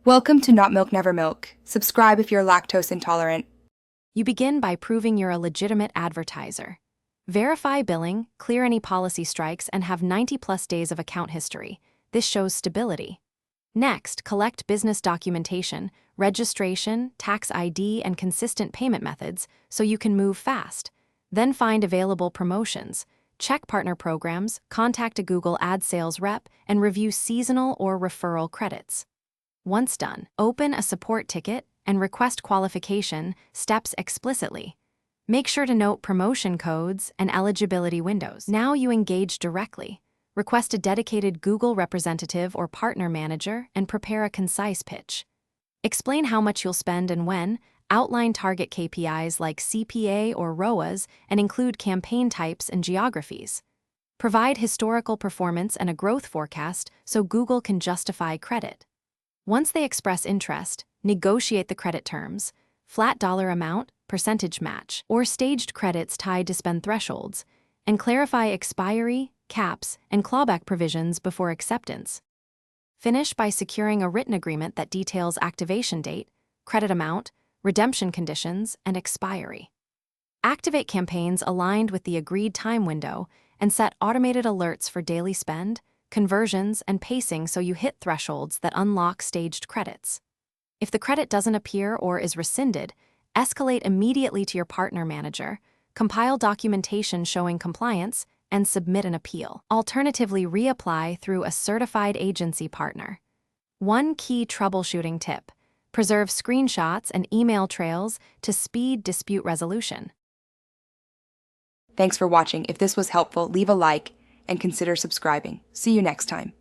Welcome to Not Milk Never Milk. Subscribe if you're lactose intolerant. You begin by proving you're a legitimate advertiser. Verify billing, clear any policy strikes, and have 90+ days of account history. This shows stability. Next, collect business documentation, registration, tax ID, and consistent payment methods so you can move fast. Then find available promotions. Check partner programs, contact a Google Ads sales rep, and review seasonal or referral credits. Once done, open a support ticket and request qualification steps explicitly. Make sure to note promotion codes and eligibility windows. Now you engage directly. Request a dedicated Google representative or partner manager and prepare a concise pitch. Explain how much you'll spend and when, outline target KPIs like CPA or ROAS, and include campaign types and geographies. Provide historical performance and a growth forecast so Google can justify credit. Once they express interest, negotiate the credit terms, flat dollar amount, percentage match, or staged credits tied to spend thresholds, and clarify expiry, caps, and clawback provisions before acceptance. Finish by securing a written agreement that details activation date, credit amount, redemption conditions, and expiry. Activate campaigns aligned with the agreed time window and set automated alerts for daily spend, conversions, and pacing so you hit thresholds that unlock staged credits. If the credit doesn't appear or is rescinded, escalate immediately to your partner manager, compile documentation showing compliance, and submit an appeal. Alternatively, reapply through a certified agency partner. One key troubleshooting tip: preserve screenshots and email trails to speed dispute resolution. Thanks for watching. If this was helpful, leave a like and consider subscribing. See you next time.